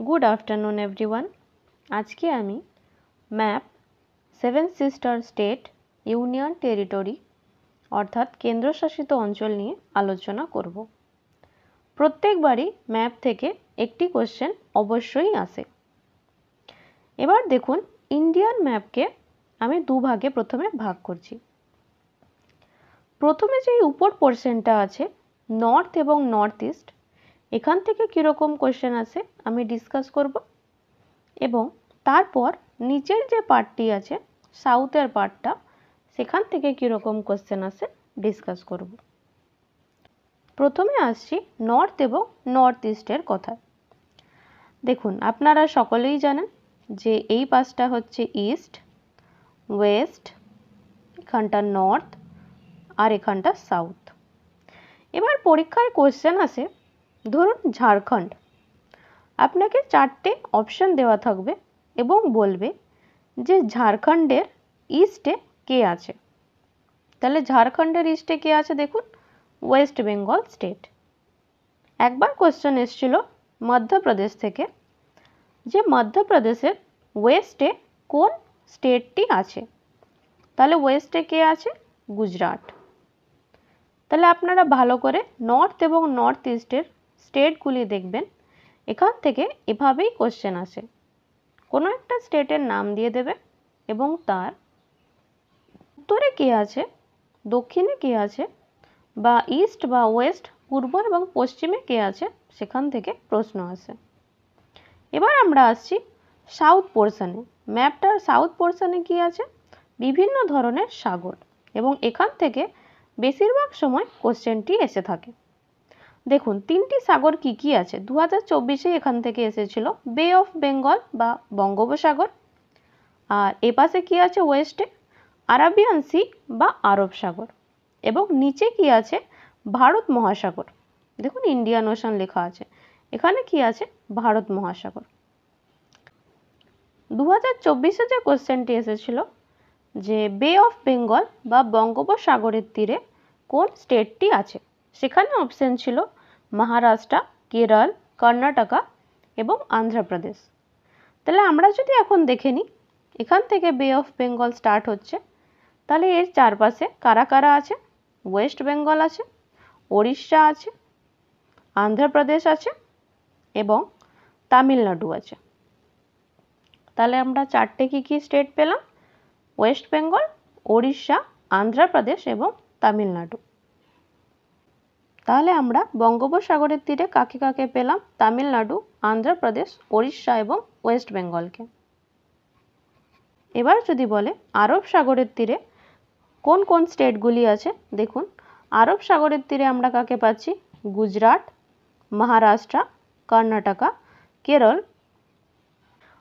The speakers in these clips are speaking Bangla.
Good afternoon everyone. आज के आमी map seven sister state union territory अर्थात केंद्रशासित अंचल निये आलोचना करब। प्रत्येक बारी मैप थेके एकटी कोश्चेन अवश्यई आसे। एबार देखुन इंडियान मैप के आमी दु भागे प्रथमे भाग करछि। प्रथमे जे ऊपर पोर्शनटा आछे नर्थ एबं नर्थ ईस्ट एखान थेके कि रकम कोश्चेन आसे आमी डिसकास करब एबं तारपर नीचेर जे पार्टटी आछे साउथेर पार्टटा सेखान थेके कि रकम कोश्चेन आसे डिसकास करब। प्रथमे आसछि नर्थ एबं नर्थ ईस्टेर कथाय। देखुन आपनारा सकलेई जानेन जे एई पाशटा हच्छे ईस्ट, वेस्ट, एखानटा नर्थ और एखानटा साउथ। एबार परीक्षाय कोश्चेन आसे धरुन झारखंड, आपनाके चारटे अपशन देওয়া থাকবে এবং বলবে যে ঝাড়খণ্ডের ইস্টে কে আছে। তাহলে ঝাড়খণ্ডের ইস্টে কে আছে দেখুন ওয়েস্ট বেঙ্গল স্টেট। একবার কোশ্চেন এসেছিল মধ্যপ্রদেশ থেকে যে মধ্যপ্রদেশের ওয়েস্টে কোন স্টেটটি আছে। তাহলে ওয়েস্টে কে আছে গুজরাট। তাহলে আপনারা ভালো করে নর্থ এবং নর্থ ইস্টের স্টেটগুলি দেখবেন। এখান থেকে এভাবেই কোশ্চেন আসে, কোনো একটা স্টেটের নাম দিয়ে দেবে এবং তার উত্তরে কে আছে, দক্ষিণে কে আছে বা ইস্ট বা ওয়েস্ট পূর্ব এবং পশ্চিমে কে আছে সেখান থেকে প্রশ্ন আসে। এবার আমরা আসছি সাউথ পোর্শনে। ম্যাপটার সাউথ পোর্শনে কি আছে, বিভিন্ন ধরনের সাগর এবং এখান থেকে বেশিরভাগ সময় কোশ্চেনটি এসে থাকে। দেখুন তিনটি সাগর কি কি আছে 2024-এ এখান থেকে এসেছিল বে অফ বেঙ্গল বা বঙ্গোপসাগর, আর এপাশে কি আছে ওয়েস্টে আরাবিয়ান সি বা আরব সাগর এবং নিচে কি আছে ভারত মহাসাগর। দেখুন ইন্ডিয়ান ওশান লেখা আছে, এখানে কি আছে ভারত মহাসাগর। 2024-এ যে কোশ্চেনটি এসেছিল যে বে অফ বেঙ্গল বা বঙ্গোপসাগরের তীরে কোন স্টেটটি আছে, সেখানে অপশন ছিল মহারাষ্ট্র, কেরল, কর্ণাটক এবং অন্ধ্রপ্রদেশ। তাহলে আমরা যদি এখন দেখে নিই এখান থেকে বে অফ বেঙ্গল স্টার্ট হচ্ছে, তাহলে এর চারপাশে কারা কারা আছে, ওয়েস্ট বেঙ্গল আছে, ওড়িশা আছে, অন্ধ্রপ্রদেশ আছে এবং তামিলনাড়ু আছে। তাহলে আমরা চারটে কি কি স্টেট পেলাম, ওয়েস্ট বেঙ্গল, ওড়িশা, অন্ধ্রপ্রদেশ এবং তামিলনাড়ু। তাহলে আমরা বঙ্গোপসাগরের তীরে কাকে কাকে পেলাম, তামিলনাড়ু, অন্ধ্রপ্রদেশ, ওড়িশা এবং ওয়েস্ট বেঙ্গলকে। এবার যদি বলে আরব সাগরের তীরে কোন কোন স্টেটগুলি আছে, দেখুন আরব সাগরের তীরে আমরা কাকে পাচ্ছি গুজরাট, মহারাষ্ট্র, কর্ণাটক, কেরল।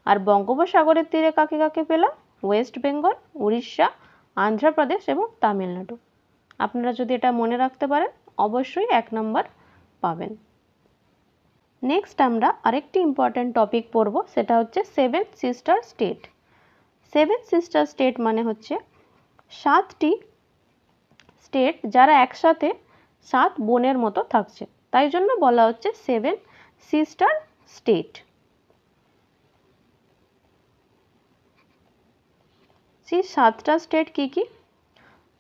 আর বঙ্গোপসাগরের তীরে কাকে কাকে পেলাম ওয়েস্ট বেঙ্গল, উড়িষ্যা, অন্ধ্রপ্রদেশ এবং তামিলনাড়ু। আপনারা যদি এটা মনে রাখতে পারেন অবশ্যই 1 নম্বর পাবেন। নেক্সট আমরা আরেকটি ইম্পর্টেন্ট টপিক পড়ব, সেটা হচ্ছে seven sister state. Seven sister state মানে হচ্ছে 7টি স্টেট যারা একসাথে 7 বোনের মতো থাকছে, তাই জন্য বলা হচ্ছে সেভেন সিস্টার স্টেট। সেই 7টা স্টেট কি কি,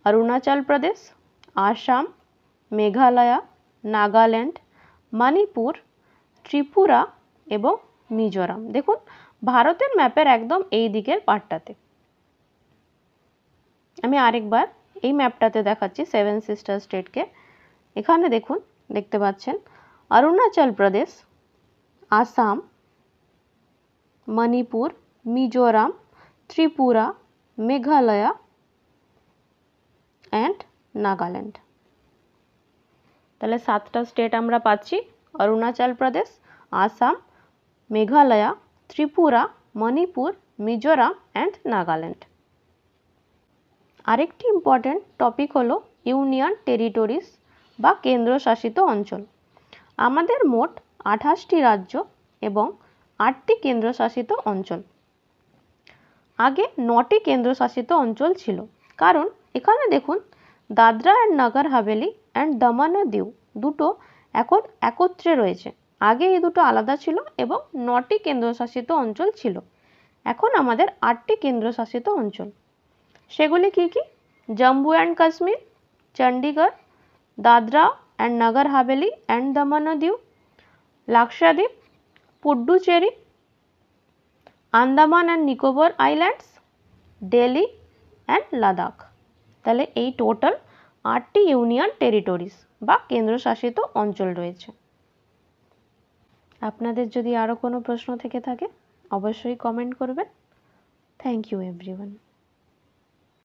অরুণাচল প্রদেশ, আসাম, মেঘালয়, নাগাল্যান্ড, মণিপুর, ত্রিপুরা এবং মিজোরাম। দেখুন ভারতের ম্যাপের একদম এই দিকের পার্টটাতে। আমি আরেকবার এই ম্যাপটাতে দেখাচ্ছি সেভেন সিস্টার স্টেটকে। এখানে দেখুন দেখতে পাচ্ছেন অরুণাচল প্রদেশ, আসাম, মণিপুর, মিজোরাম, ত্রিপুরা, মেঘালয় অ্যান্ড নাগাল্যান্ড। তাহলে 7টা স্টেট আমরা পাচ্ছি অরুণাচল প্রদেশ, আসাম, মেঘালয়, ত্রিপুরা, মণিপুর, মিজোরাম অ্যান্ড নাগাল্যান্ড। আরেকটি ইম্পর্টেন্ট টপিক হলো ইউনিয়ন টেরিটরিজ বা কেন্দ্রশাসিত অঞ্চল। আমাদের মোট 28টি রাজ্য এবং 8টি কেন্দ্রশাসিত অঞ্চল। আগে 9টি কেন্দ্রশাসিত অঞ্চল ছিল, কারণ এখানে দেখুন দাদরা অ্যান্ড নগর হাভেলি অ্যান্ড দমন ও দিউ দুটো এখন একত্রে রয়েছে, আগে এই দুটো আলাদা ছিল এবং 9টি কেন্দ্রশাসিত অঞ্চল ছিল। এখন আমাদের 8টি কেন্দ্রশাসিত অঞ্চল। সেগুলি কি কি? Jammu and Kashmir, Chandigarh, Dadra and Nagar Haveli and Daman ও Diu, Lakshadweep, Puducherry, Andaman and Nicobar islands, Delhi and Ladakh. তাহলে এই টোটাল 8টি ইউনিয়ন টেরিটরিজ বা কেন্দ্রশাসিত অঞ্চল রয়েছে। আপনাদের যদি আরও কোনো প্রশ্ন থেকে থাকে অবশ্যই কমেন্ট করবেন। Thank you everyone.